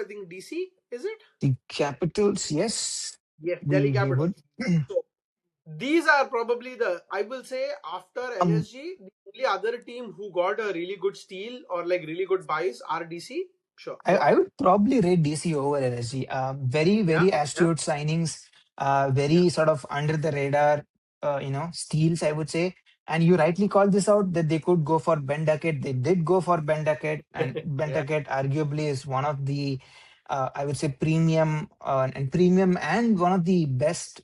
think DC, is it? The Capitals, yes, Yes, Delhi we Capitals. would. So these are probably I will say after um, LSG, the only other team who got a really good steal or like really good buys are DC. Sure, go I ahead. would probably rate DC over LSG. Very, Yeah, very yeah, astute signings, yeah, very sort of under the radar, steals, I would say. And you rightly called this out that they could go for Ben Duckett. They did go for Ben Duckett, and Ben yeah, Duckett arguably is one of the, I would say, premium and one of the best,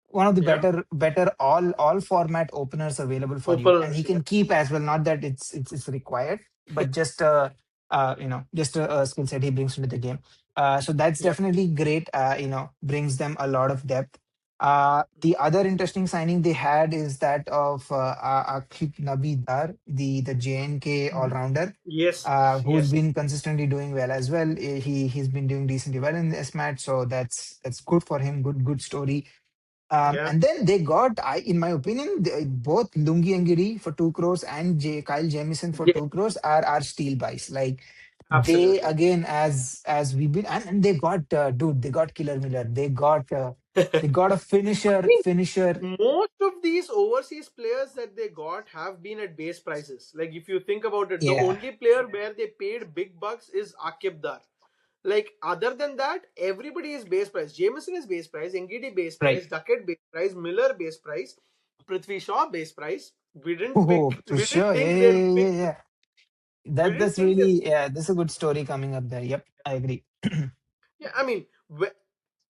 one of the yeah. better all format openers available for you, and he Openers, yeah, can keep as well. Not that it's required, but just just a skill set he brings into the game. So that's yeah, definitely great. Brings them a lot of depth. The other interesting signing they had is that of Akip Nabidar, the JNK all rounder. yes, Who's yes, been consistently doing well as well. He's been doing decently well in this match, so that's good for him. Good story. yeah, And then they got, in my opinion, both Lungi Angiri for 2 crores and Kyle Jamieson for yeah, 2 crores are steal buys. Like they absolutely. again, as we've been, and they got dude, they got Killer Miller, they got a finisher. Most of these overseas players that they got have been at base prices. Like if you think about it, the Yeah, only player where they paid big bucks is Akib Dar. Like other than that, everybody is base price. Jameson is base price, Ngidi base right. price, Duckett base price, Miller base price, Prithvi Shaw base price. We didn't pick. Oh, for We didn't sure. Yeah, think yeah, they'll yeah, pick. yeah, yeah. We That didn't that's think they'll. really, yeah. This is a good story coming up there. Yep, I agree. Yeah, I mean,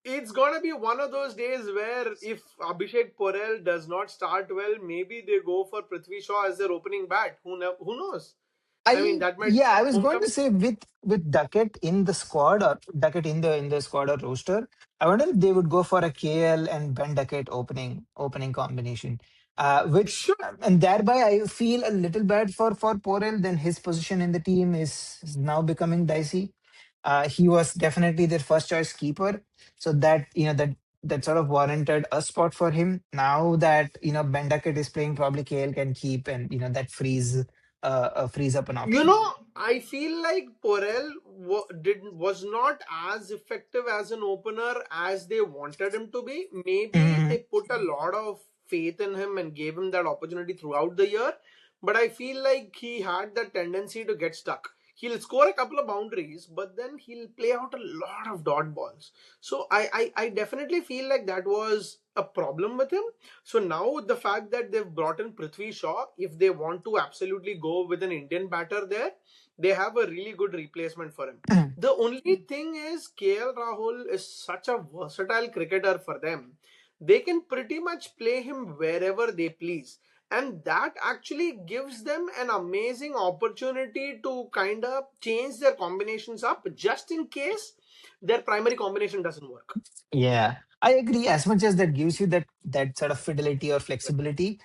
it's gonna be one of those days where if Abhishek Porel does not start well, maybe they go for Prithvi Shaw as their opening bat. Who knows? I mean, that might I was going to homecoming. say with Duckett in the squad or Duckett in the squad or roster, I wonder if they would go for a KL and Ben Duckett opening combination. Which Sure. and thereby I feel a little bad for Porel. Then his position in the team is now becoming dicey. He was definitely their first choice keeper, so that sort of warranted a spot for him. Now that Ben Duckett is playing, probably KL can keep, and that frees up an You option. know, I feel like Porel was not as effective as an opener as they wanted him to be. Maybe Mhm. they put a lot of faith in him and gave him that opportunity throughout the year. But I feel like he had that tendency to get stuck. He'll score a couple of boundaries, but then he'll play out a lot of dot balls. So I definitely feel like that was a problem with him. So now with the fact that they've brought in Prithvi Shaw, if they want to absolutely go with an Indian batter there, they have a really good replacement for him. The only thing is KL Rahul is such a versatile cricketer for them. They can pretty much play him wherever they please. And that actually gives them an amazing opportunity to kind of change their combinations up just in case their primary combination doesn't work. Yeah, I agree. As much as that gives you that sort of fidelity or flexibility,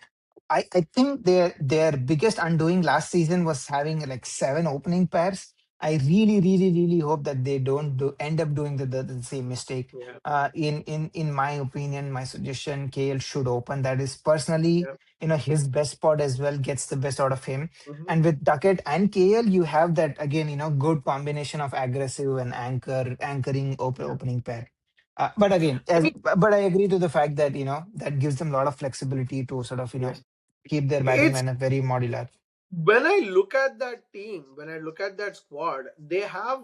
I think their biggest undoing last season was having like 7 opening pairs. I really hope that they don't end up doing the same mistake. Yeah. In my opinion, my suggestion, KL should open. That is personally, Yeah. his best spot as well, gets the best out of him. Mhm. And with Duckett and KL, you have that again, good combination of aggressive and anchoring Yeah. opening pair. But again, I mean, but I agree to the fact that that gives them a lot of flexibility to sort of yes. keep their batting It's lineup very modular. when I look at that team, when I look at that squad, they have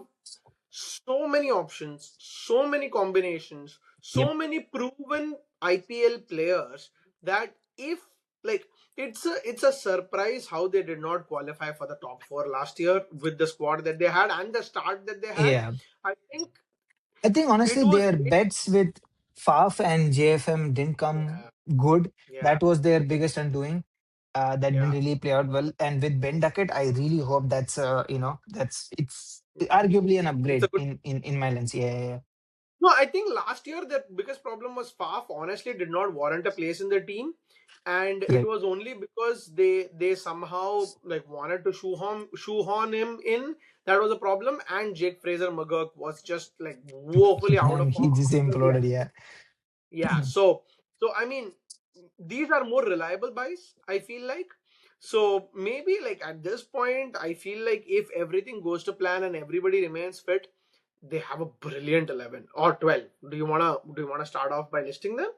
so many options, so many combinations, Yep. so many proven IPL players that if like it's a surprise how they did not qualify for the top four last year with the squad that they had and the start that they had. Yeah. I think I think it honestly was their bets with Faf and JFM didn't come yeah, good. yeah, That was their biggest undoing. That didn't yeah. really play out well. And with Ben Duckett, I really hope that's it's arguably an It's a upgrade good. in my lens. Yeah. No, I think last year the biggest problem was Faf honestly did not warrant a place in the team, and it Right. was only because they somehow like wanted to shoehorn him in. That was a problem, and Jake Fraser McGurk was just like woefully out of And he form just after the imploded. Yeah. yeah. So I mean, these are more reliable buys. I feel like. So maybe like at this point, I feel like if everything goes to plan and everybody remains fit, they have a brilliant 11 or 12. Do you wanna start off by listing them?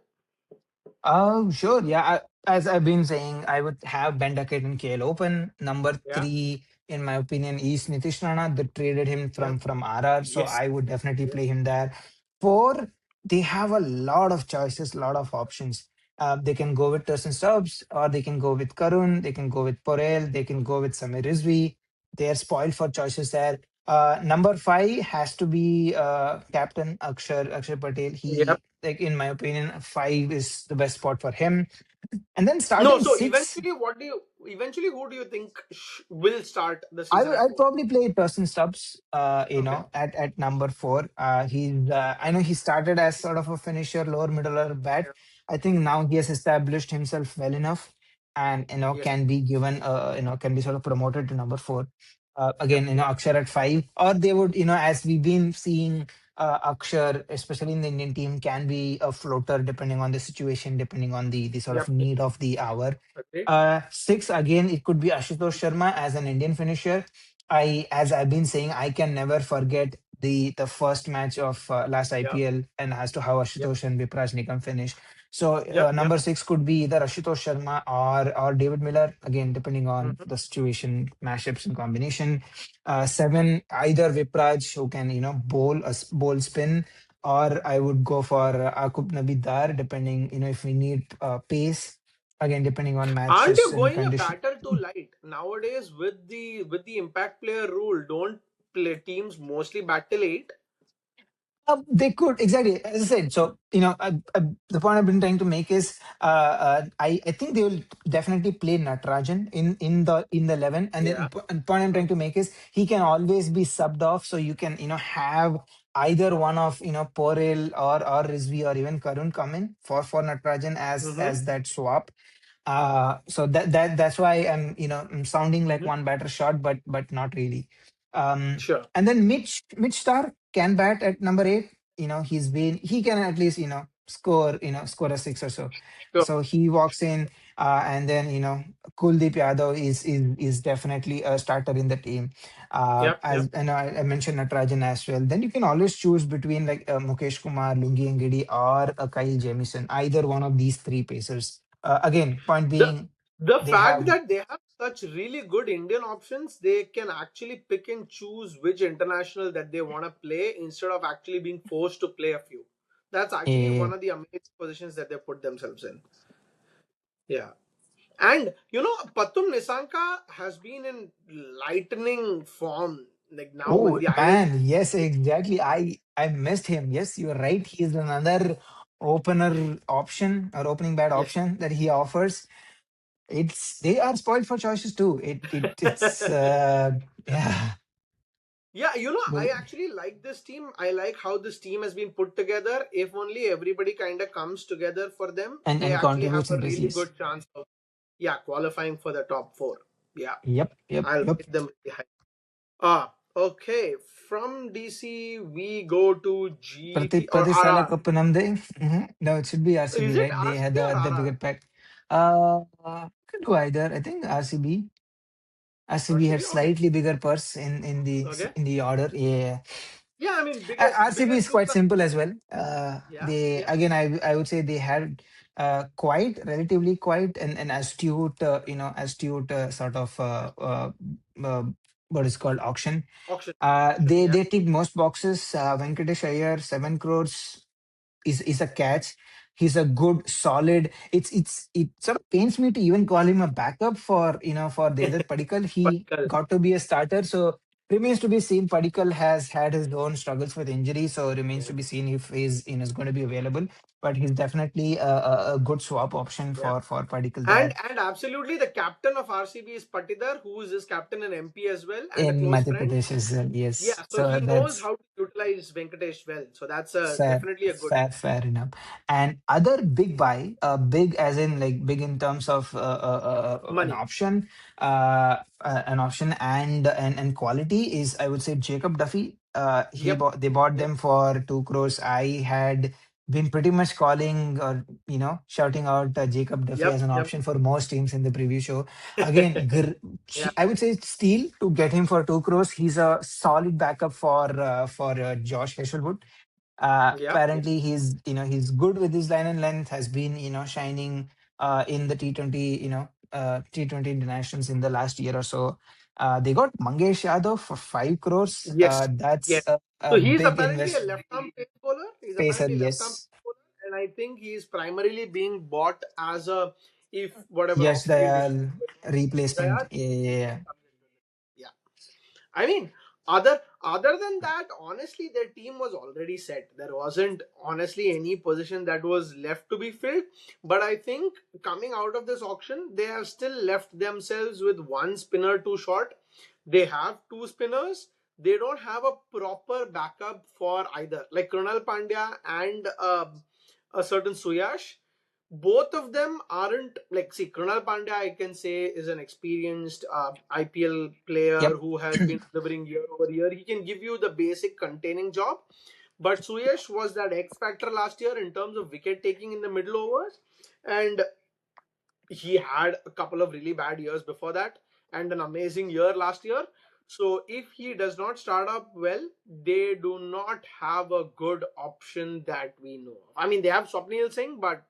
Oh, sure. Yeah. As I've been saying, I would have Ben Duckett and KL Open. Number Yeah. three, in my opinion, is Nitish Rana. They traded him Yeah. from RR, so Yes. I would definitely Yes. play him there. Four, they have a lot of choices, lot of options. They can go with Turson Stubbs, or they can go with Karun. They can go with Porel. They can go with Samir Rizvi. They are spoiled for choices there. Number five has to be captain Akshar Patel. Yep. He, like, in my opinion, five is the best spot for him. And then No. starting So six, eventually, who do you think will start the season at I'd four? probably play Turson Stubbs, Okay. at number four. I know he started as sort of a finisher, lower middle order bat. Yeah. I think now he has established himself well enough, and Yes. can be given, can be sort of promoted to number four. Again, Yep. Yep. Akshar at five, or they would, as we've been seeing, Akshar, especially in the Indian team, can be a floater depending on the situation, depending on the sort of Yep. need of the hour. Agreed. Six, again, it could be Ashutosh Sharma as an Indian finisher. As I've been saying, I can never forget the first match of last Yep. IPL, and as to how Yep. Ashutosh and Vipraj Nikam finished. So Yep. Yep. number six could be either Ashutosh Sharma or David Miller, again depending on Hmm. the situation, mashups and combination. Seven, either Vipraj, who can bowl spin, or I would go for Akub Nabidar, depending, if we need pace. Again, depending on Aren't matches you and going a condition. batter too light nowadays with the impact player rule? Don't play teams mostly bat till eight? They could, exactly, as I said. So, the point I've been trying to make is, I think they will definitely play Natarajan in the 11, and then Yeah. the point I'm trying to make is he can always be subbed off, so you can have either one of Poril or Rizvi or even Karun come in for Natarajan Mm-hmm. as that swap. So that's why I'm sounding like Mm-hmm. one batter shot, but not really. Sure. And then Mitch Starr can bat at number eight. He can at least score a six or so. Sure. So he walks in, and then Kuldeep Yadav is definitely a starter in the team. Yep. Yep. As I know, I mentioned Natarajan as well. Then you can always choose between, like, Mukesh Kumar, Lungi Ngidi, or Kyle Jamieson. Either one of these three pacers. Again, point The being, the they fact have that they have such really good Indian options, they can actually pick and choose which international that they want to play instead of actually being forced to play a few. That's actually one a of the amazing positions that they put themselves in. Yeah. And Patum Nisanka has been in lightning form. Like now in oh the island. man, yes, exactly. I missed him. Yes, you're right. He's another opener option, or opening bat Yes. option that he offers. They are spoiled for choices too. It's yeah. Yeah, I Well, actually like this team. I like how this team has been put together. If only everybody kind of comes together for them, they and actually have contributes a in this, really yes. good chance of, yeah, qualifying for the top four. Yeah, Yep, yep, I'll yep. rate them really high. Okay. From DC, we go to GT or Pratisala RR. Kapanamde. No, it should be RCB, Is it right? They had RCB or the RR? bigger pack. Could do either. I think RCB. RCB had RCB? Okay. slightly bigger purse Okay. in the order. Yeah. Yeah, I mean, RCB biggest is is quite the, simple as well. yeah, They, yeah. again, I would say they had relatively quite an astute, sort of uh, what is called auction. Auction. They Yeah. they tick most boxes. Venkatesh Iyer, 7 crores is a catch. He's a good, solid. It sort of pains me to even call him a backup for the other Padikkal. He Particle. got to be a starter, so remains to be seen. Padikkal has had his own struggles with injury, so remains to Yeah. be seen if is going to be available. But he's definitely a good swap option Yeah. for Padikkal And there absolutely the captain of RCB is Patidar, who is his captain in MP as well, and a in close Madhya friend. Pradesh as well. Yeah, Yes, so so he knows that's how to utilize Venkatesh well. So that's fair, definitely a good fair enough. And other big buy, big as in, like, big in terms of money. an option and quality, is, I would say, Jacob Duffy. Yep. They bought Yep. them for 2 crores. I had been pretty much calling or shouting out Jacob Duffy Yep, as an yep. option for most teams in the preview show. Again, Yeah, I would say steal to get him for 2 crores. He's a solid backup for Josh Heselwood. yep, yep. Apparently, he's good with his line and length. Has been shining in the T20 T20 internationals in the last year or so. They got Mangesh Yadav for 5 crores. Yes, yes. That's a So he's big apparently a invest left arm pace bowler. He's pacer. apparently left arm Yes, pace bowler, and I think he's primarily being bought as a, if whatever Yash off field issue. Dayal replacement. Yeah, yeah, yeah. Yeah. I mean, other than that, honestly, their team was already set. There wasn't honestly any position that was left to be filled. But I think coming out of this auction, they have still left themselves with one spinner too short. They have two spinners. They don't have a proper backup for either, like Krunal Pandya and a certain Suyash. Both of them aren't like, see, Krunal Pandya I can say is an experienced IPL player Yep. who has been delivering year over year. He can give you the basic containing job, but Suyesh was that X factor last year in terms of wicket taking in the middle overs, and he had a couple of really bad years before that and an amazing year last year. So if he does not start up well, they do not have a good option that we know of. I mean, they have Swapnil Singh, but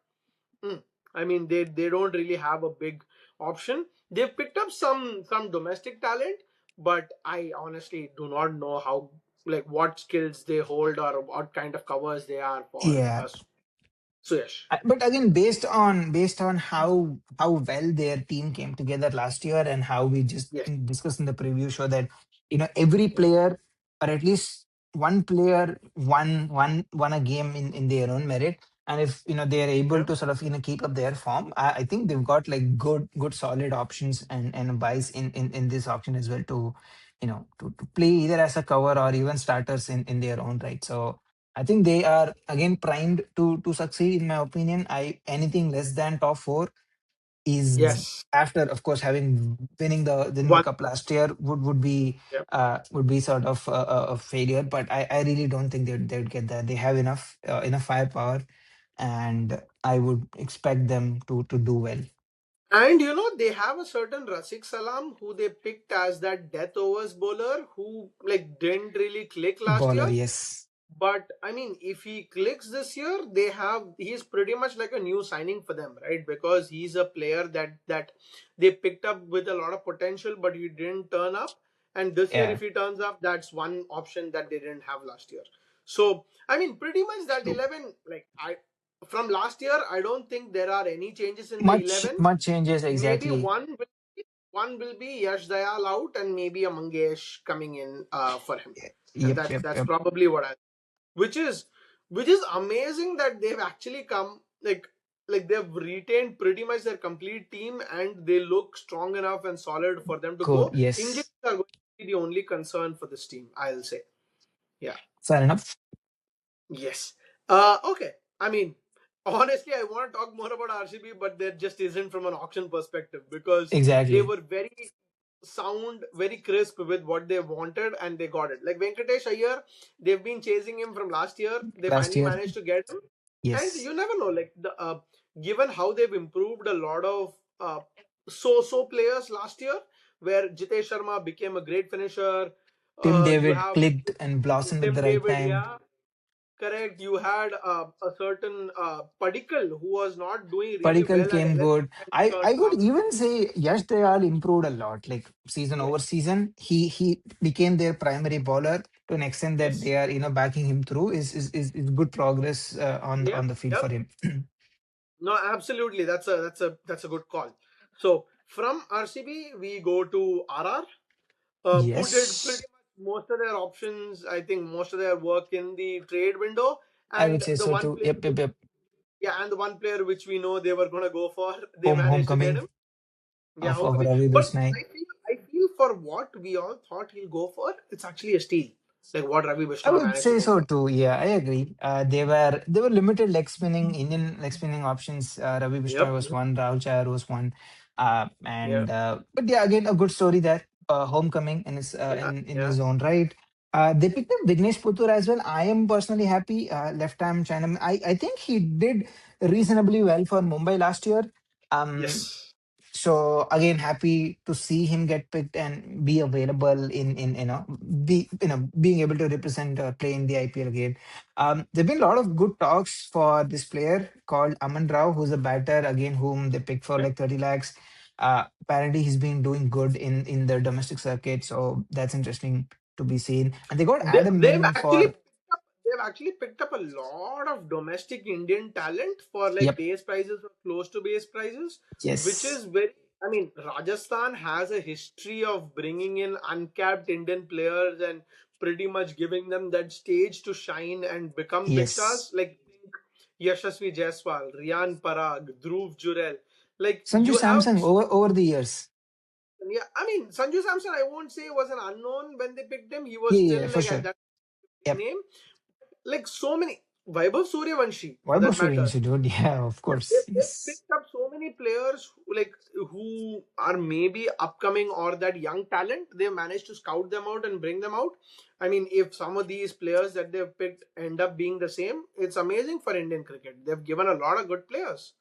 Mm. I mean, they don't really have a big option. They've picked up some domestic talent, but I honestly do not know how, like, what skills they hold or what kind of covers they are for Yeah. us. Suyash. But again, based on how well their team came together last year, and how we just Yes. discussed in the preview show that every player, or at least one player, won a game in their own merit. And if they are able Yeah. to sort of keep up their form, I think they've got like good solid options and buys in this auction as well, to play either as a cover or even starters in their own right. So I think they are again primed to succeed, in my opinion. I Anything less than top four is, Yes. after of course having winning the One. cup last year, Yeah. would be sort of a failure. But I really don't think they would get that. They have enough firepower, and I would expect them to do well. And they have a certain Rasik Salam who they picked as that death overs bowler who like didn't really click last Bowler, year. yes, But I mean, if he clicks this year, he's pretty much like a new signing for them, right? Because he's a player that they picked up with a lot of potential, but he didn't turn up. And this year, yeah, if he turns up, that's one option that they didn't have last year. So I mean, pretty much that true. 11, like I from last year, I don't think there are any changes in the Much 11. much changes Maybe exactly. one will be Yash Dayal out and maybe a Mangesh coming in for him, and Yep, that's yep, that's yep. probably what I, which is which is amazing that they've actually come like they've retained pretty much their complete team and they look strong enough and solid for them to Cool. go. Injuries Yes, are going to be the only concern for this team, I'll say. Yeah. fair enough. Yes. Okay. I mean, honestly, I want to talk more about RCB, but there just isn't from an auction perspective because they Exactly. were very sound, very crisp with what they wanted and they got it. Like Venkatesh Iyer, they've been chasing him from last year. They Last finally year, managed to get him, and yes. you never know. Like the given how they've improved a lot of so players last year, where Jitesh Sharma became a great finisher. Tim You David have clicked and blossomed at Tim the right David, time. yeah. Correct. You had a certain Padikal who was not doing really Padikal well at came LS good. and he I turned would up. even say Yash Dayal improved a lot. Like season over Yes. season, he became their primary bowler to an extent that Yes. they are backing him through. Is good progress Yep. on the field for Yep. him. No, absolutely. That's a good call. So from RCB we go to RR, who did pretty Yes, much most of their options. I think most of their work in the trade window, I would and say the so one too. player, Yep, yep, yep. yeah, and the one player which we know they were gonna go for, they managed to get Homecoming him. Yeah, of homecoming. Ravi But Bishnoi. I feel for what we all thought he'll go for, it's actually a steal. Like what Ravi I Bishnoi would managed to say go so for. too. Yeah, I agree. They were limited Indian leg spinning options. Ravi Bishnoi Yep. was one, Rahul Chahar was one, Yeah. and but yeah, again a good story there. Homecoming in Yeah. in Yeah. his own right. They picked up Vignesh Puttur as well. I am personally happy. Left arm China. I think he did reasonably well for Mumbai last year. Um, Yes. so again, happy to see him get picked and be available in be being able to represent play in the IPL again. There've been a lot of good talks for this player called Aman Rao, who's a batter again, whom they picked for Yeah. like 30 lakhs. Apparently, he's been doing good in the domestic circuit, so that's interesting to be seen. And they got They, Adam they've Milne actually for picked up, they've actually picked up a lot of domestic Indian talent for like yep, base prices or close to base prices, which yes, is very. I mean, Rajasthan has a history of bringing in uncapped Indian players and pretty much giving them that stage to shine and become big stars. yes. Like think Yashasvi Jaiswal, Riyan Parag, Dhruv Jurel. Like Sanju you have, Samson over the years. yeah. I mean, Sanju Samson, I won't say was an unknown when they picked him. He was Yeah, still yeah, for like at sure. that big Yep. name. Like so many Vaibhav Suryavanshi for Vaibhav that matter. Suryavanshi, dude. Yeah, of Yeah, course. they've Yes. picked up so many players who are maybe upcoming or that young talent. They've managed to scout them out and bring them out. I mean, if some of these players that they've picked end up being the same, it's amazing for Indian cricket. They've given a lot of good players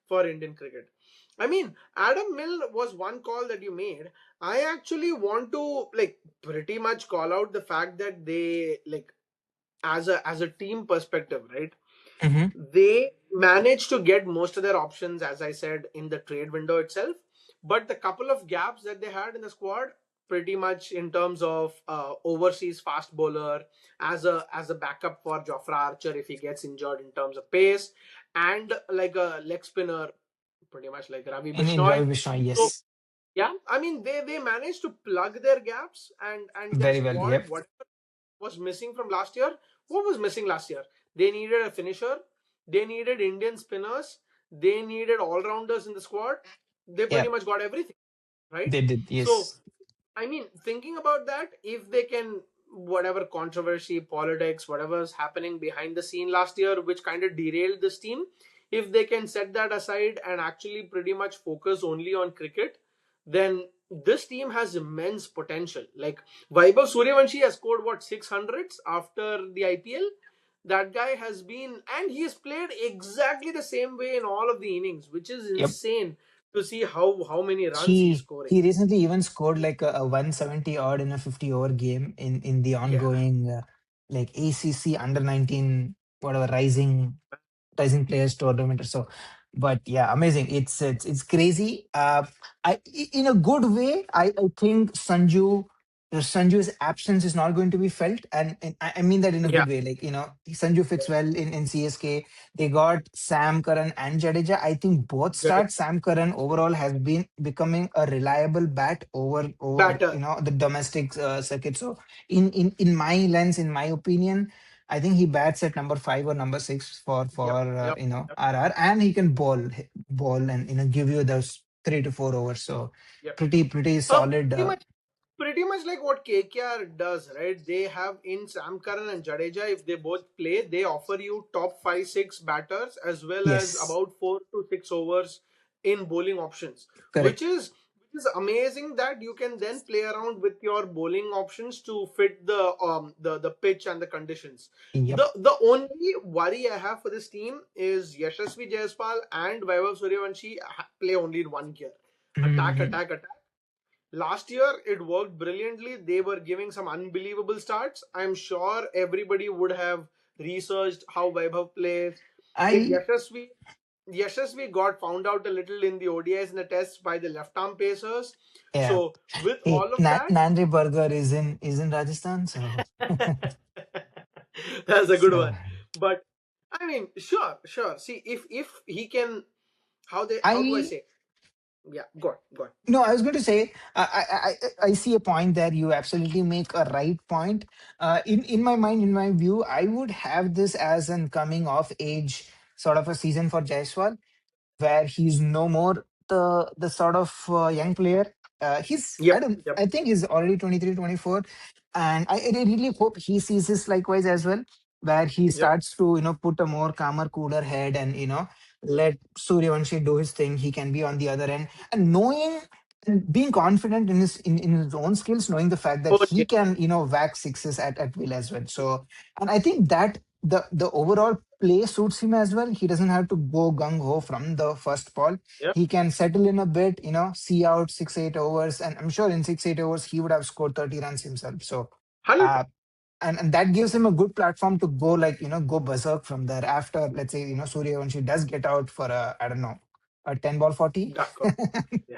for Indian cricket. I mean, Adam Mill was one call that you made. I actually want to like pretty much call out the fact that they like as a team perspective, right? Mm-hmm. They managed to get most of their options, as I said, in the trade window itself. But the couple of gaps that they had in the squad, pretty much in terms of overseas fast bowler as a backup for Jofra Archer if he gets injured in terms of pace, and like a leg spinner, pretty much like Ravi In Bishnoi. Ravi Bishnoi, So yes. yeah, I mean they managed to plug their gaps and their Very well. squad. Yep. What was missing from last year? What was missing last year? They needed a finisher. They needed Indian spinners. They needed all rounders in the squad. They pretty Yep. much got everything, right? They did. So Yes. I mean, thinking about that, if they can, whatever controversy, politics, whatever's happening behind the scene last year, which kind of derailed this team, if they can set that aside and actually pretty much focus only on cricket, then this team has immense potential. Like Vaibhav Suryavanshi has scored what 600s after the IPL. That guy has been, and he has played exactly the same way in all of the innings, which is Yep. insane to see how many runs he's He scoring. he recently even scored like a 170 odd in a 50 over game in the Yeah. ongoing like ACC under 19 whatever rising players tournament or so. But yeah, amazing. It's crazy. In a good way, I think Sanju's absence is not going to be felt, and I mean that in a Yeah, good way. Like Sanju fits well in CSK. They got Sam Curran and Jadeja. I think both correct. start. Sam Curran overall has been becoming a reliable bat over Batter. the domestic circuit. So in my lens, in my opinion, I think he bats at number 5 or number 6 Yep, for yep, yep, RR, and he can ball and give you those 3 to 4 overs. So yep. pretty solid. Pretty much, pretty much like what KKR does, right? They have in Sam Curran and Jadeja, if they both play, they offer you top 5, 6 batters as well as Yes, about 4 to 6 overs in bowling options, which correct. is which is amazing that you can then play around with your bowling options to fit the pitch and the conditions. Yep. The only worry I have for this team is Yashasvi Jaiswal and Vaibhav Suryavanshi play only in one gear. Attack, Mhm. attack, attack. Last year, it worked brilliantly. They were giving some unbelievable starts. I'm sure everybody would have researched how Vaibhav plays. Like I Yashasvi got found out a little in the ODIs and the tests by the left arm pacers. yeah. So with Hey, all of that, Nandri Burger is in Rajasthan, so that's a good so one. But I mean, sure, sure. See, if he can, how do I I say? Yeah, go on, go on. no, I was going to say I see a point there. You absolutely make a right point. In my mind, in my view, I would have this as an coming of age sort of a season for Jaiswal, where he's no more the sort of young player. Yep, yep, I think he's already 23, 24, and I really hope he sees this likewise as well, where he yep. starts to put a more calmer, cooler head and let Suryavanshi do his thing. He can be on the other end, and knowing. and being confident in his own skills, knowing the fact that Oh he yeah, can whack sixes at will as well. So, and I think that the overall play suits him as well. He doesn't have to go gung ho from the first ball. yeah, He can settle in a bit, see out 6-8 overs, and I'm sure in 6-8 overs he would have scored 30 runs himself. So, 100%. uh, and that gives him a good platform to go, like, go berserk from there after, let's say, Suryavanshi does get out for a, I don't know, a 10 ball 40. That's correct. Yeah.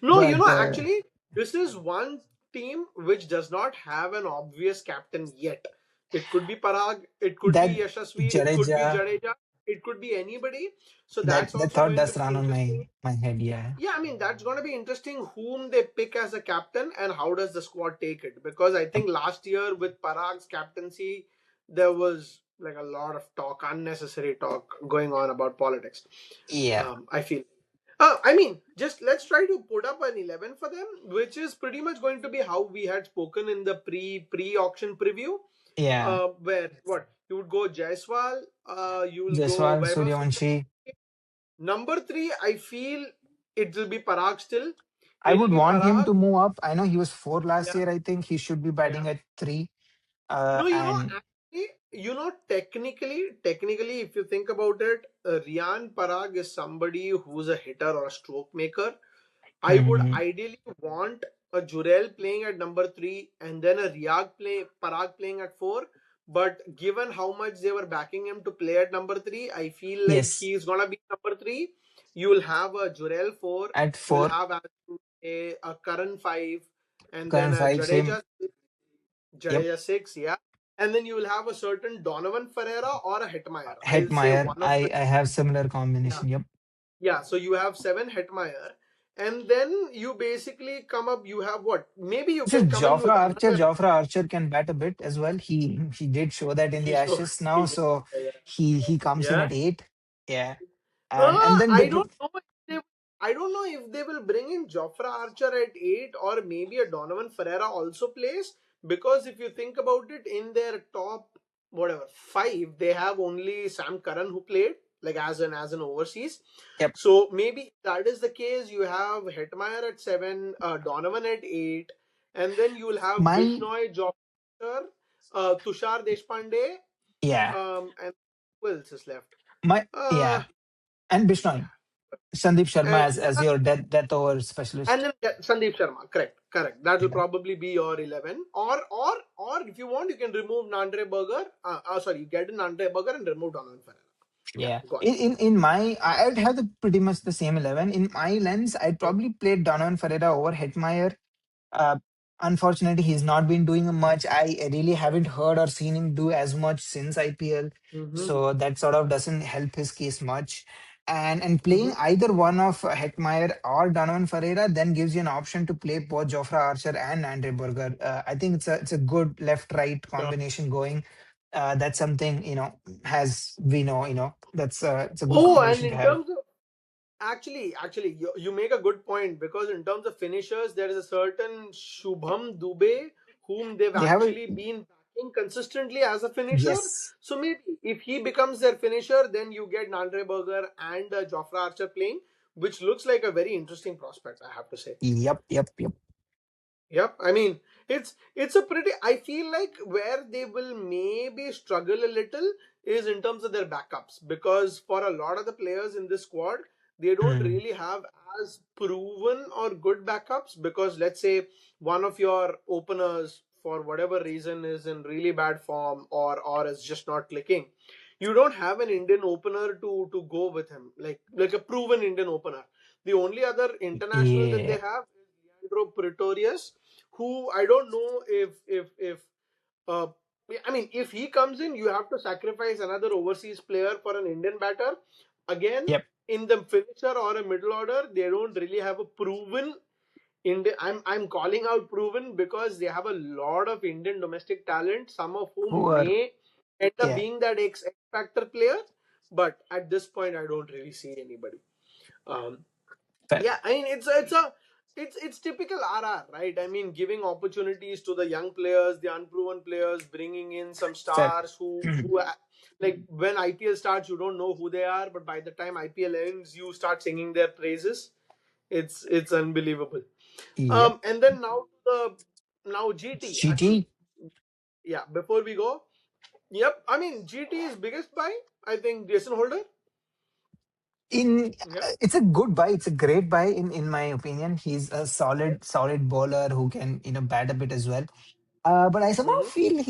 No, But actually, this is one team which does not have an obvious captain yet. It could be Parag, it could be that Yashasvi, it could be Jadeja, Jadeja, it could be anybody. So that that's that also thought going to does be run on interesting. my head. Yeah, Yeah, I mean, that's going to be interesting whom they pick as a captain and how does the squad take it. Because I Yep. think last year with Parag's captaincy, there was like a lot of talk, unnecessary talk going on about politics. yeah, I feel. I mean, just let's try to put up an 11 for them, which is pretty much going to be how we had spoken in the pre auction preview. yeah. Where what you would go Jaiswal, you will go Jaiswal, Vaibhav Suryavanshi. Suryavanshi. Number three, I feel it will be Parag still. I It'll would be want him Parag. to move up. I know he was four last Yeah, year. I think he should be yeah. batting at three. No, And actually, technically, if you think about it, Rian Parag is somebody who's a hitter or a stroke maker. I would mhm, ideally want a Jurel playing at number three and then a Parag playing at four. But given how much they were backing him to play at number three, I feel like yes, he's gonna be number three. You will have a Jurel four. at You will four, have a Karan five, and then current a five, same. Yep, Jadeja six, yeah. And then you will have a certain Donovan Ferreira or a Hetmeyer. I'll say Hetmeyer. one of the I have similar yeah. combination. Yep. Yeah, so you have seven Hetmeyer, and then you basically come up. You have what? Maybe you So can come in Jofra with Archer, another. Jofra Archer can bat a bit as well. He did show that in the He showed. Ashes now. Yeah, So yeah, he comes in yeah. at eight. Yeah. And then I don't know. If they, I don't know if they will bring in Jofra Archer at eight or maybe a Donovan Ferreira also plays because if you think about it, in their top whatever five, they have only Sam Curran who played like as an overseas. yep. So maybe if that is the case. You have Hetmeyer at seven, Donovan at eight, and then you will have My Bishnoi, Jofra, Tushar Deshpande, yeah. and who else is left? My Uh, yeah. And Bishnoi. Sandeep Sharma and as your death over specialist. then Sandeep Sharma. Correct. That will Yeah. probably be your 11. Or if you want, you can remove Nandre Burger. Sorry, you get in Nandre Burger and remove Donovan Ferrer. Yeah, Yeah. go In my I'd have pretty much the same 11. In my lens, I'd on. probably play Donovan Ferreira over Hetmeyer. Uh, Unfortunately, he's not been doing much. I really haven't heard or seen him do as much since IPL, Mm-hmm. so that sort of doesn't help his case much. And Mm-hmm. playing either one of Hetmeyer or Donovan Ferreira then gives you an option to play both Jofra Archer and Andre Berger. I think it's a good left right Sure. combination going. That's something has we know that's it's a good Oh, and combination to in have. terms of actually, you make a good point because in terms of finishers, there is a certain Shubham Dubey whom they've They have a actually been backing consistently as a finisher. yes, So maybe if he becomes their finisher, then you get Nandre Berger and Jofra Archer playing, which looks like a very interesting prospect, I have to say. yep. Yep. I mean, it's a pretty. I feel like where they will maybe struggle a little is in terms of their backups because for a lot of the players in this squad, they don't Mm, really have as proven or good backups because let's say one of your openers for whatever reason is in really bad form or is just not clicking. You don't have an Indian opener to go with him like a proven Indian opener. The only other international that they yeah, have is Leandro Pretorius, who I don't know if uh, I mean if he comes in, you have to sacrifice another overseas player for an Indian batter. Again, yep. in the finisher or a middle order, they don't really have a proven Indian. I'm calling out proven because they have a lot of Indian domestic talent, some of Who whom are may end up yeah. being that X factor player. But at this point, I don't really see anybody. Um, Fair. yeah, I mean it's typical RR, right? I mean, giving opportunities to the young players, the unproven players, bringing in some Fair. stars who like when IPL starts, you don't know who they are, but by the time IPL ends, you start singing their praises. It's unbelievable. Yep. And then now GT actually. GT Yeah, before we go, yep. I mean, GT is biggest buy. I think Jason Holder. in Yeah. it's a good buy. It's a great buy in my opinion. He's a Okay. solid bowler who can bat a bit as well. But I somehow Mm-hmm. feel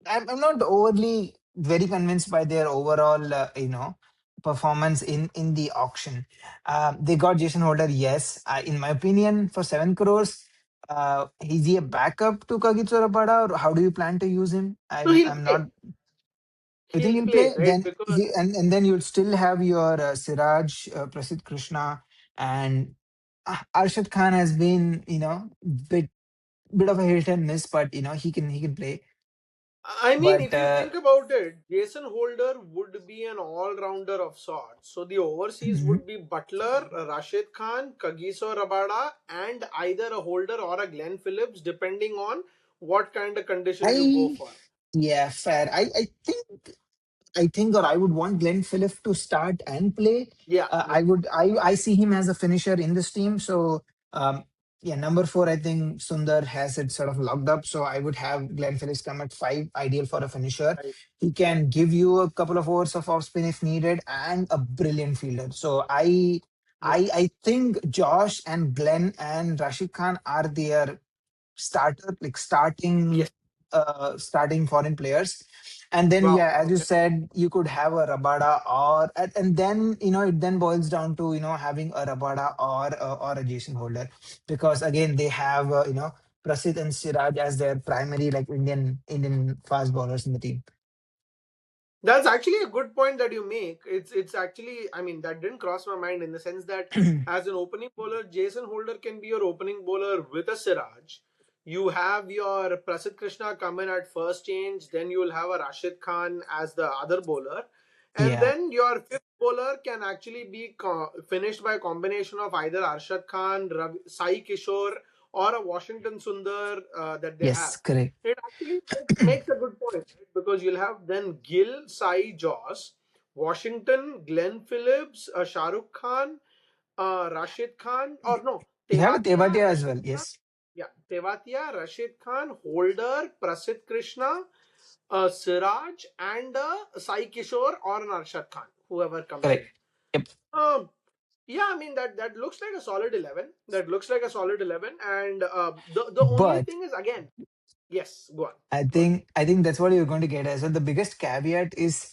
I'm not overly very convinced by their overall performance in the auction. They got Jason Holder, yes. In my opinion, for 7 crores, is he a backup to Kagitsu Rabada, or how do you plan to use him? So he'll I'm not. play. You think He'll he'll play? play, right? Then Because and then you'll still have your Siraj, Prasidh Krishna, and Arshad Khan has been bit of a hit and miss, but he can play. I mean, But if you think about it, Jason Holder would be an all-rounder of sorts. So the overseas mhm. would be Butler, Rashid Khan, Kagiso Rabada, and either a Holder or a Glenn Phillips, depending on what kind of conditions you go I for. Yeah, fair. I think, or I would want Glenn Phillips to start and play. Yeah, I yeah, would. I see him as a finisher in this team. So, yeah, number four. I think Sundar has it sort of locked up. So I would have Glenn Phillips come at five, ideal for a finisher. right. He can give you a couple of overs of off spin if needed, and a brilliant fielder. So I. Yeah. I think Josh and Glenn and Rashid Khan are their starter, like Yes. starting foreign players. And then, Wow. yeah, as you Okay. said, you could have a Rabada, and then it then boils down to having a Rabada or a Jason Holder, because again they have Prasid and Siraj as their primary, like, Indian fast bowlers in the team. That's actually a good point that you make. It's actually, I mean, that didn't cross my mind in the sense that as an opening bowler, Jason Holder can be your opening bowler with a Siraj. You have your Prasid Krishna come in at first change, then you will have a Rashid Khan as the other bowler, and Yeah. then your fifth bowler can actually be finished by a combination of either Arshad Khan, Sai Kishore, or a Washington Sundar that they have. Yes, correct. It actually makes a good point, right? Because you'll have then Gill, Sai, Joss, Washington, Glenn Phillips, Shah Rukh Khan, Rashid Khan, or no, You have a Tewatia, Tevatia as Rashid well. Khan, Yes, yeah, Tewatia, Rashid Khan, Holder, Prasid Krishna, Siraj, and Sai Kishore or an Arshad Khan, whoever comes in. correct. Yep. Um, yeah, I mean that looks like a solid 11. That looks like a solid 11, and the only But thing is again, yes, go on, I go on. think I think that's what you're going to get as well. The biggest caveat is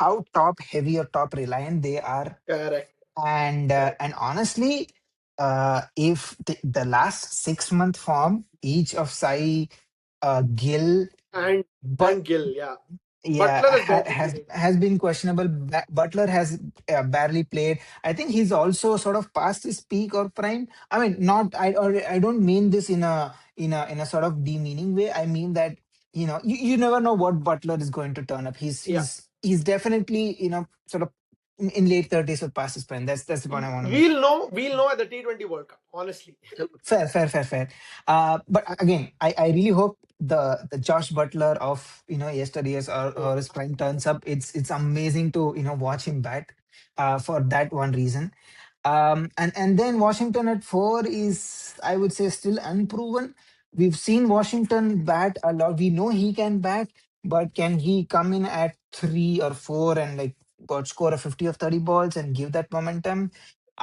how top heavy or top reliant they are, Correct, and correct. and honestly, if the last 6 month form each of Sai, Gill, and but and Gill, yeah. yeah, Butler has barely has played. has been questionable. Butler has barely played. I think he's also sort of past his peak or prime. I mean, not I don't mean this in a sort of demeaning way. I mean that you never know what Butler is going to turn up. He's Yeah, he's he's definitely sort of in late 30s or past his prime. That's the point I want to make. we'll know at the T20 World Cup. Honestly, Fair, fair, fair, fair. But again, I really hope the Josh Butler of yesterday's or his prime turns up. It's amazing to watch him bat, for that one reason. And then Washington at four is, I would say, still unproven. We've seen Washington bat a lot. We know he can bat, but can he come in at three or four and, like, score a 50 or 30 balls and give that momentum?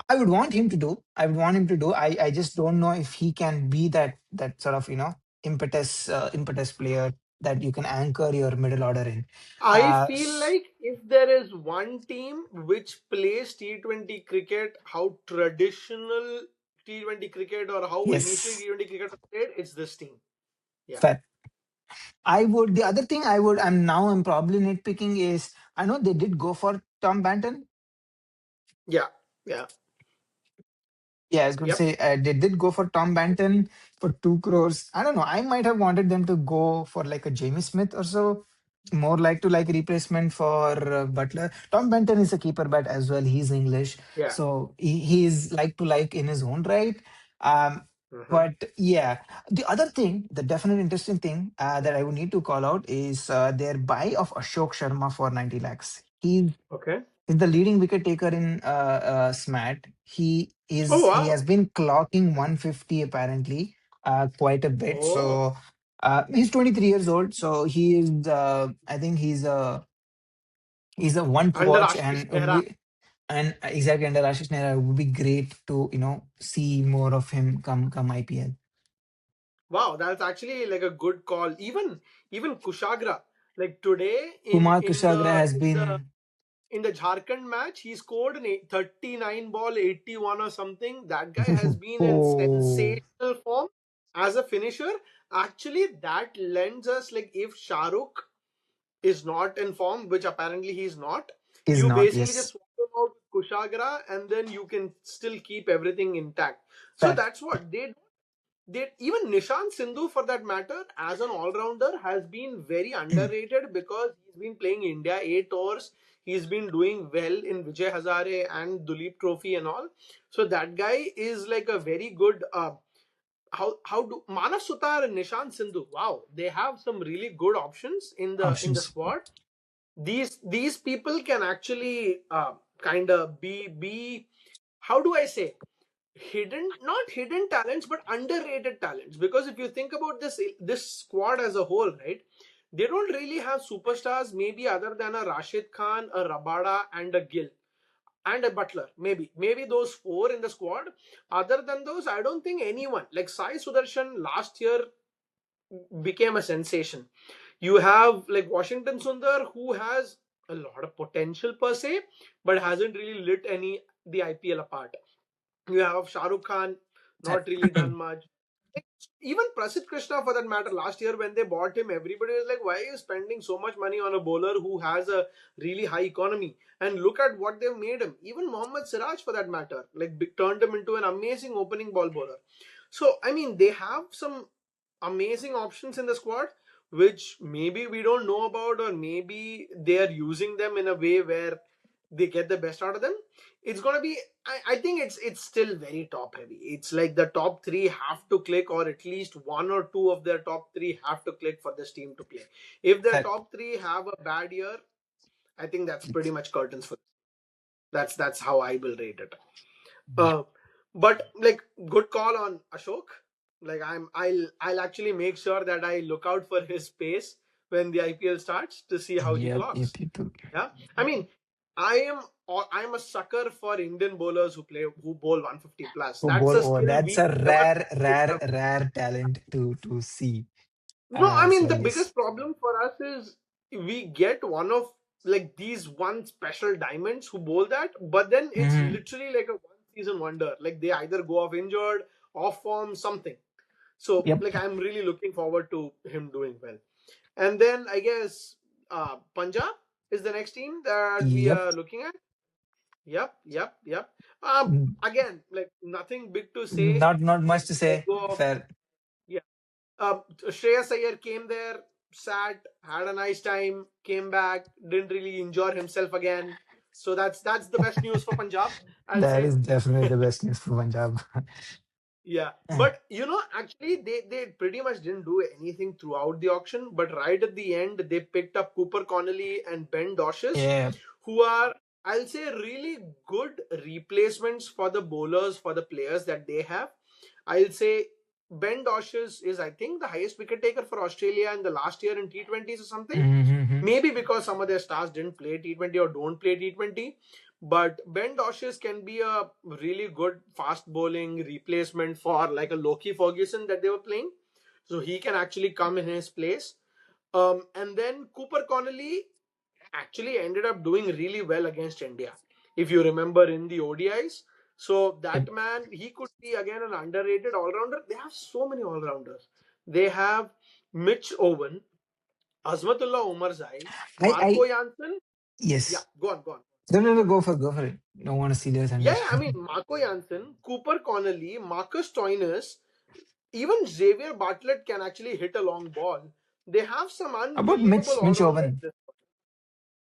I would want him to do. I would want him to do. I just don't know if he can be that sort of impetus player that you can anchor your middle order in. I Uh, feel s- like if there is one team which plays T20 cricket, how traditional T20 cricket or how initially yes, T20 cricket was played, it's this team. Yeah, fair. I would. The other thing I'm probably nitpicking is, I know they did go for Tom Banton. yeah, yeah, Yeah, I was going to yep, say, they did go for Tom Banton for 2 crores. I don't know. I might have wanted them to go for like a Jamie Smith or so, more like to like replacement for Butler. Tom Banton is a keeper bat as well. He's English, yeah. so he is like to like in his own right. Um, Hmm. but yeah, the other thing, the definite interesting thing that I would need to call out is their buy of Ashok Sharma for 90 lakhs. Okay. is the leading wicket taker in SMAT. Oh He has wow. been clocking 150 apparently, quite a bit. Oh, So he's 23 years old. So he is. I think he's a one to under watch, Ashish and Nehra. exactly under Ashish Nehra, it would be great to see more of him come IPL. Wow, that's actually like a good call. Even Kushagra, like today Kumar Kushagra has been. in the Jharkhand match, he scored an 39 ball 81 or something. That guy has been in Oh, sensational form as a finisher. Actually, that lends us, like, if Shahrukh is not in form, which apparently he's not, is you not, basically just yes. swap him out with Kushagra, and then you can still keep everything intact. So Fair. that's what they even Nishant Sindhu, for that matter, as an all-rounder, has been very underrated because he's been playing India 8 tours. He's been doing well in Vijay Hazare and Duleep Trophy and all. So that guy is like a very good. How do Manav Sutar and Nishant Sindhu? Wow, they have some really good options in the Options. squad. These people can actually kind of be, how do I say, hidden, not hidden talents, but underrated talents. Because if you think about this squad as a whole, right, they don't really have superstars, maybe other than a Rashid Khan, a Rabada, and a Gill, and a Butler. Maybe those four in the squad. Other than those, I don't think anyone, like Sai Sudarshan last year became a sensation. You have like Washington Sundar, who has a lot of potential per se, but hasn't really lit any the IPL apart. You have Shah Rukh Khan, Fair. not really done much. Even Prasidh Krishna, for that matter, last year when they bought him, everybody was like, why are you spending so much money on a bowler who has a really high economy? And look at what they've made him. Even Mohammad Siraj, for that matter, like turned him into an amazing opening ball bowler. So, I mean, they have some amazing options in the squad, which maybe we don't know about, or maybe they are using them in a way where they get the best out of them. It's gonna be. I think it's still very top heavy. It's like the top three have to click, or at least one or two of their top three have to click for this team to play. If their Fair. top three have a bad year, I think that's pretty much curtains for. That's how I will rate it. Yeah. Uh, but like, good call on Ashok. Like I'll actually make sure that I look out for his pace when the IPL starts to see how he Yep. Yep. clocks. Yep. Yeah, I mean, I am I'm a sucker for Indian bowlers who bowl 150 plus. Oh, That's boy, a oh, skill that's we a never rare, picked rare, up. rare talent to see. No, I mean, So the yes. biggest problem for us is we get one of like these one special diamonds who bowl that, but then it's Hmm. literally like a one season wonder. Like they either go off injured, off form, something. So Yep. like I'm really looking forward to him doing well. And then I guess Punjab is the next team that we Yep. are looking at. Yep. Mm, Again, like nothing big to say. not much to Let say. go of, Fair. yeah. Shreyas Iyer came there, sat, had a nice time, came back, didn't really enjoy himself again. So that's the best news for Punjab, I'll That say. is definitely the best news for Punjab. Yeah, but actually, they pretty much didn't do anything throughout the auction. But right at the end, they picked up Cooper Connolly and Ben Doshes, Yeah. who are, I'll say, really good replacements for the bowlers, for the players that they have. I'll say Ben Doshes is, I think, the highest wicket taker for Australia in the last year in T20s or something. Mm-hmm. Maybe because some of their stars didn't play T20 or don't play T20. But Ben Doshes can be a really good fast bowling replacement for like a Loki Ferguson that they were playing. So he can actually come in his place. And then Cooper Connolly actually ended up doing really well against India, if you remember in the ODIs. So Yep. that man, he could be again an underrated all rounder. They have so many all rounders. They have Mitch Owen, Azmatullah Omarzai, I Marco Janssen. Yeah, yes. go on. No, no, Go no, ahead. go for it. Don't want to steal your thunder. Yeah, I mean, Marco Janssen, Cooper Connolly, Marcus Stoinis, even Xavier Bartlett can actually hit a long ball. They have some About unbelievable all Mitch rounders. Owen.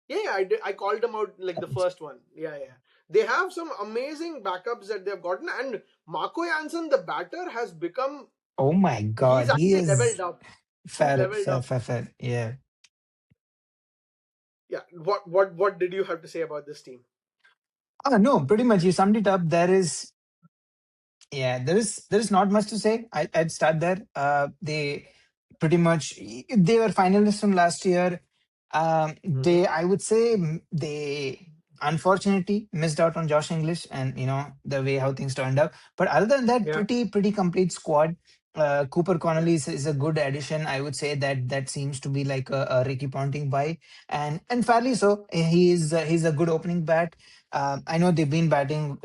Yeah, I called them out like the first one. Yeah. They have some amazing backups that they've gotten. And Marco Janssen, the batter, has become, Oh my he's God, he actually leveled is up. He's fair, leveled fair, up. fair, fair. Yeah. Yeah. What did you have to say about this team? No, pretty much you summed it up. There is not much to say. I'd start there. They pretty much they were finalists from last year. Hmm. They I would say they unfortunately missed out on Josh English and the way how things turned out. But other than that, Yeah. pretty complete squad. Cooper Connolly is a good addition. I would say that seems to be like a Ricky Ponting buy, and fairly so. He's a good opening bat. I know they've been batting,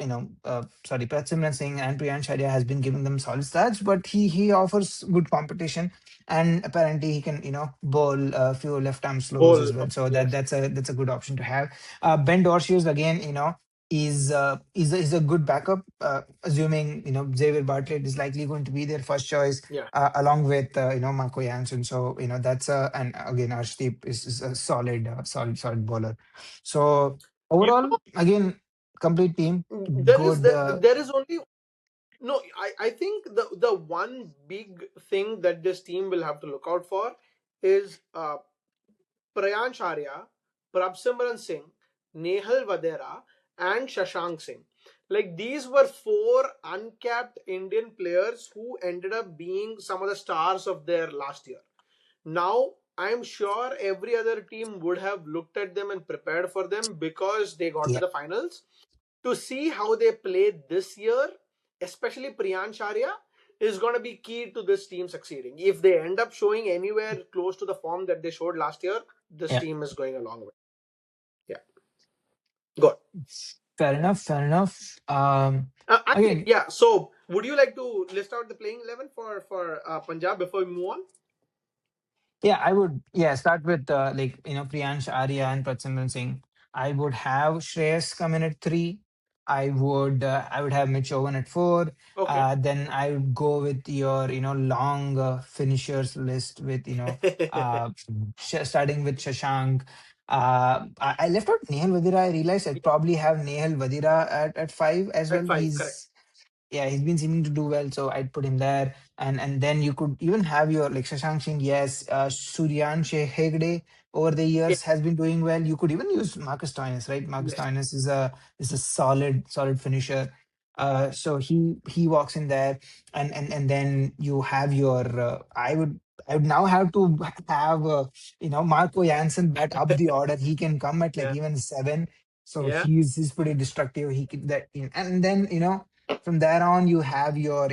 sorry, Prasimran Singh and Priyansh Arya has been giving them solid starts, but he offers good competition, and apparently he can, bowl a few left arm slowers Bowl. as well. So Yes. that's a good option to have. Ben Dorshius again, is a good backup, assuming Xavier Bartlett is likely going to be their first choice. Yeah. Along with Marco Jansen, so that's and again Arshdeep is a solid bowler. So You overall, again, complete team, there is good. there is only no. I think the one big thing that this team will have to look out for is Prayansh Arya, Prabsimran Singh, Nehal Vadera, and Shashank Singh. Like these were four uncapped Indian players who ended up being some of the stars of their last year. Now, I'm sure every other team would have looked at them and prepared for them because they got to Yeah, the finals. To see how they play this year, especially Priyansh Arya, is going to be key to this team succeeding. If they end up showing anywhere close to the form that they showed last year, this yeah. team is going a long way. Yeah, good. Fair enough. Fair enough. And Again, yeah, so would you like to list out the playing 11 for Punjab before we move on? yeah, I would. Yeah, start with Priyansh Arya and Pratsimran Singh. I would have Shreyas come in at three. I would have Mitch Owen at four. Okay. Then I would go with your long finishers list with starting with Shashank. I left out Nehal Vadira. I realized I'd probably have Nehal Vadira at five as At well. five, correct. He's been seeming to do well, so I'd put him there. And then you could even have your like Shashank Singh, yes, Suryan Hegde over the Yeah. years has been doing well. You could even use Marcus Stoinis, right? Marcus Yes. Stoinis is a solid finisher. So he walks in there, and then you have your I would now have to have Marco Jansen bat up the order. He can come at like Yeah. even seven, so Yeah. he's pretty destructive. He could that, and then from there on, you have your,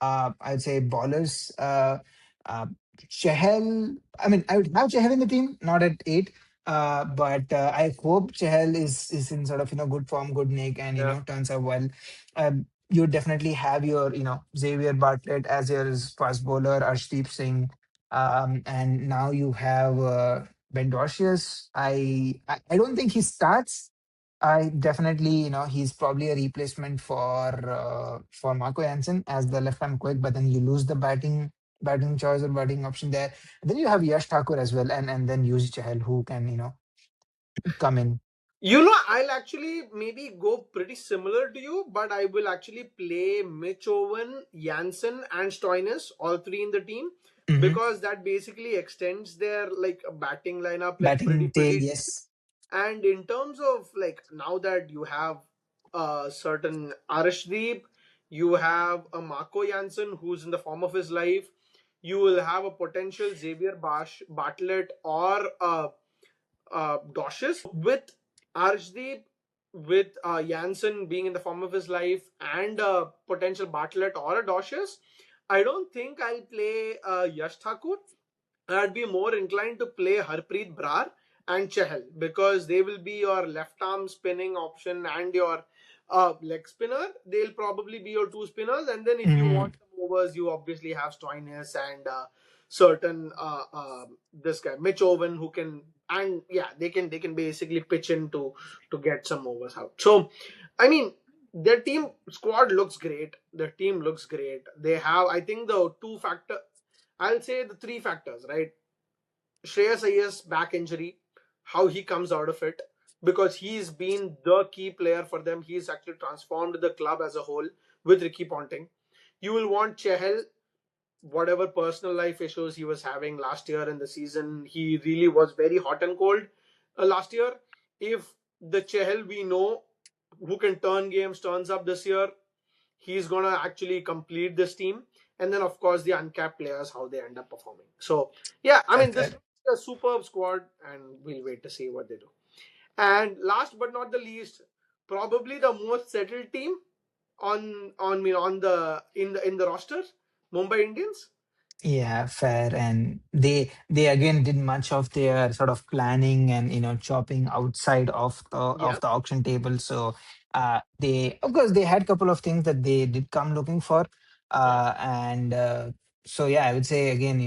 I'd say ballers. Uh, Chahal, I mean, I would have Chahal in the team, not at eight. But I hope Chahal is in sort of good form, good nick, and Yeah. turns out well. You definitely have your Xavier Bartlett as your fast bowler, Arshdeep Singh, and now you have Ben Dorcius. I don't think he starts. I definitely, he's probably a replacement for Marco Jansen as the left arm quick, but then you lose the batting choice or batting option there. Then you have Yash Thakur as well, and then Yuzi Chahal who can come in. I'll actually maybe go pretty similar to you, but I will actually play Mitch Owen, Jansen, and Stoinis, all three in the team, Hmm. because that basically extends their like batting lineup like Batting tail, pretty. yes. And in terms of like now that you have a certain Arshdeep, you have a Marco Jansen who's in the form of his life, you will have a potential Xavier Bartlett or Doshes with Arshdeep, with Jansen being in the form of his life, and a potential Bartlett or a Doshes. I don't think I'll play Yash Thakur. I'd be more inclined to play Harpreet Brar and Chahal because they will be your left arm spinning option and your leg spinner. They'll probably be your two spinners. And then if you Hmm. want some overs, you obviously have Stoinis and certain this guy Mitch Owen who can, and yeah, they can basically pitch in to get some overs out. So I mean, their team squad looks great. Their team looks great. They have, I think, the two factor. I'll say the three factors, right? Shreyas Ayer's back injury, how he comes out of it, because he's been the key player for them. He's actually transformed the club as a whole with Ricky Ponting. You will want Chehel, whatever personal life issues he was having last year in the season, he really was very hot and cold last year. If the Chehel we know who can turn games turns up this year, he's gonna actually complete this team. And then of course the uncapped players, how they end up performing. So yeah, I Fair, mean, this fair. is a superb squad, and we'll wait to see what they do. And last but not the least, probably the most settled team on the in the roster, Mumbai Indians. Yeah, fair. And they again did much of their sort of planning and chopping outside Yeah, of the auction table. So they of course they had a couple of things that they did come looking for. yeah, And so yeah, I would say again,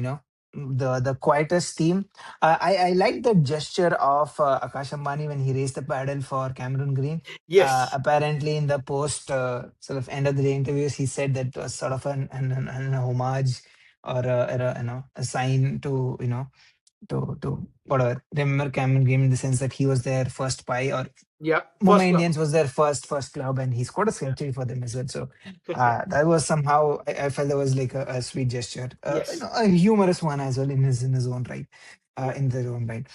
the quietest team. I like the gesture of Akash Ambani when he raised the paddle for Cameron Green. yes, Apparently, in the post sort of end of the day interviews, he said that was sort of an homage or a sign to to whatever. Remember Cameron Green in the sense that he was their first buy, or yeah, Mumbai first club. Indians was their first club, and he scored a century for them as well. So that was somehow I felt that was like a sweet gesture, Yes, a humorous one as well in his own right. yeah, In their own right.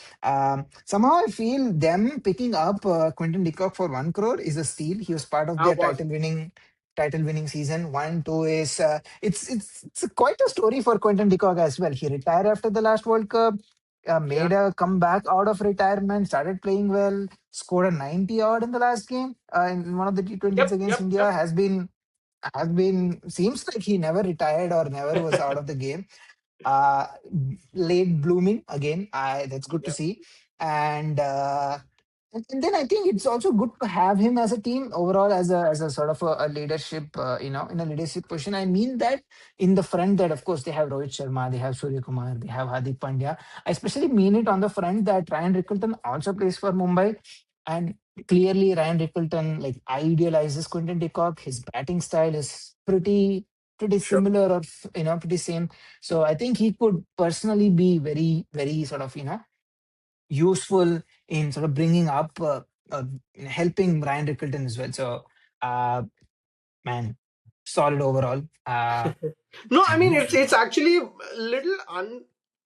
Somehow I feel them picking up Quentin de Kock for 1 crore is a steal. He was part of I their was. title winning season. 1, 2 is it's quite a story for Quentin de Kock as well. He retired after the last World Cup, Yeah, made a comeback out of retirement, started playing well, scored a 90 odd in the last game in one of the T20s yep, against yep, India. yep. Has been seems like he never retired or never was out of the game. uh Late blooming again. That's good to Yep. see. And and then I think it's also good to have him as a team overall, as a sort of a leadership, in a leadership position. I mean that in the front, that of course they have Rohit Sharma, they have Surya Kumar, they have Hardik Pandya. I especially mean it on the front that Ryan Rickelton also plays for Mumbai, and clearly Ryan Rickelton like idealizes Quinton de Kock. His batting style is pretty Sure. similar, or pretty same. So I think he could personally be very, very sort of useful in sort of bringing up, helping Ryan Rickelton as well. So, uh, man, solid overall. No, I mean, And it's actually a little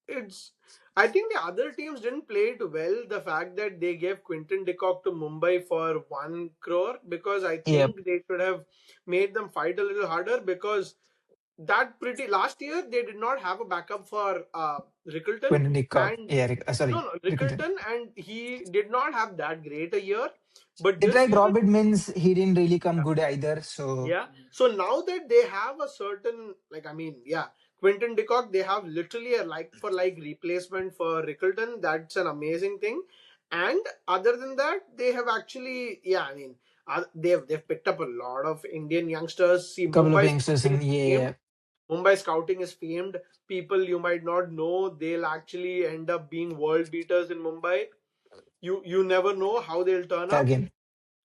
it's I think the other teams didn't play it well. The fact that they gave Quinton de Kock to Mumbai for 1 crore, because I yep, think they should have made them fight a little harder, because that pretty last year they did not have a backup for Rickelton. Quinton de Kock. And Yeah, no, sorry, no, Rickelton. Rickelton, and he did not have that great a year. But They this tried year, Robert Mins. He didn't really come good either. So, yeah. So now that they have a certain, like, I mean, yeah, Quinton de Kock, they have literally a like for like replacement for Rickelton. That's an amazing thing. And other than that, they have actually, yeah, I mean, they've picked up a lot of Indian youngsters. See, couple of youngsters, and yeah, Mumbai scouting is famed. People you might not know, they'll actually end up being world beaters in Mumbai. You never know how they'll turn fair up. game.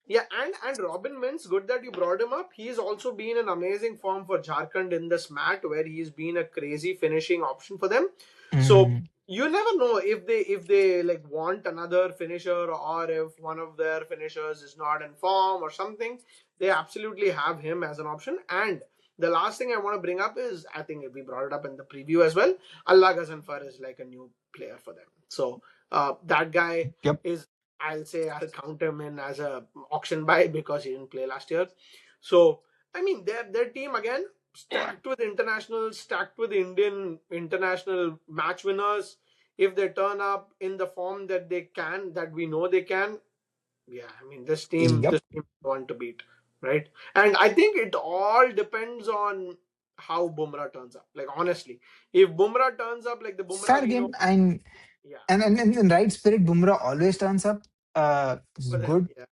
Yeah, and Robin Mins, good that you brought him up. He's also been an amazing form for Jharkhand in this mat, where he's been a crazy finishing option for them. So Mm, you never know if they like want another finisher, or if one of their finishers is not in form or something. They absolutely have him as an option. And the last thing I want to bring up is, I think we brought it up in the preview as well. Allah Ghazanfar is like a new player for them. So that guy yep. is, I'll say I'll count him in as a auction buy, because he didn't play last year. So I mean, their team again stacked with internationals, stacked with Indian international match winners. If they turn up in the form that they can, that we know they can, yeah, I mean, Yep. this team is one to beat, right? And I think it all depends on how Bumrah turns up. Like, honestly, if Bumrah turns up like the Bumrah Fair we know, game. And yeah, and in right spirit, Bumrah always turns up. This is for them, good. yeah.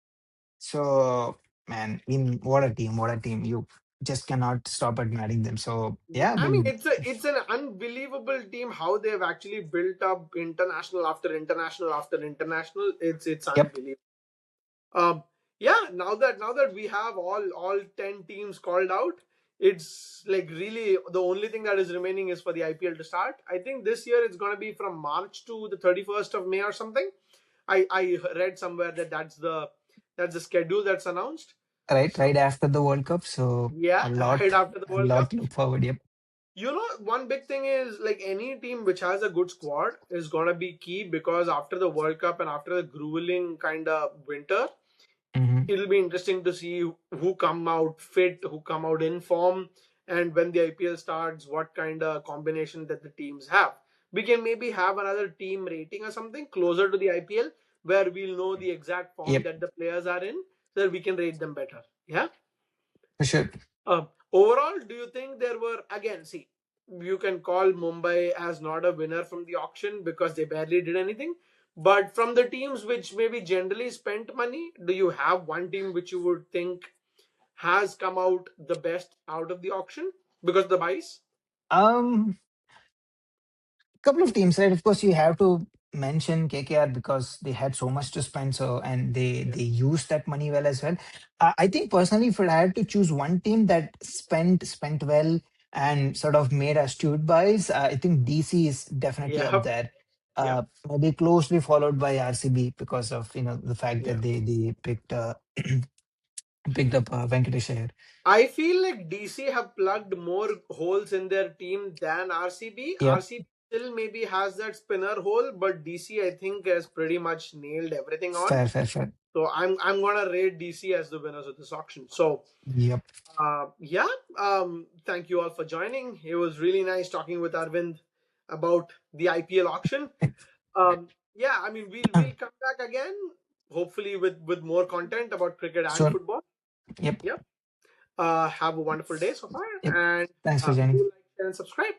So, man, what a team! What a team! You just cannot stop admiring them. So, yeah, I I mean, mean, it's an unbelievable team how they've actually built up international after international after international. It's yep, unbelievable. Um, yeah. Now that we have all 10 teams called out, it's like really the only thing that is remaining is for the IPL to start. I think this year it's going to be from March to the 31st of May or something. I read somewhere that that's the schedule that's announced. So right after the World Cup. So, yeah, right after the a World lot Cup. to look forward. Yep. One big thing is, like, any team which has a good squad is gonna be key, because after the World Cup and after the grueling kind of winter, Hmm. it'll be interesting to see who come out fit, who come out in form, and when the IPL starts, what kind of combination that the teams have. We can maybe have another team rating or something closer to the IPL where we'll know the exact form Yep, that the players are in, so that we can rate them better. Yeah. for sure. Overall, do you think there were, again, see, you can call Mumbai as not a winner from the auction because they barely did anything. But from the teams which maybe generally spent money, do you have one team which you would think has come out the best out of the auction because of the buys? Um, Couple of teams, right? Of course, you have to mention KKR because they had so much to spend, so and they Yeah. they used that money well as well. I think personally, if I had to choose one team that spent well and sort of made astute buys, I think DC is definitely up Yeah. there. Yeah. Maybe closely followed by RCB because of the fact Yeah. that they picked picked up Venkatesh Iyer. I feel like DC have plugged more holes in their team than RCB. Yep, RCB still maybe has that spinner hole, but DC I think has pretty much nailed everything on. fair, fair, fair. So I'm gonna rate DC as the winners of this auction. So Yep. yeah, thank you all for joining. It was really nice talking with Arvind about the IPL auction. Yeah, I mean we'll come back again, hopefully with more content about cricket and Soon. football. Yep. Yeah. Have a wonderful day so far, Yep. and Thanks for joining. do like, share, and subscribe.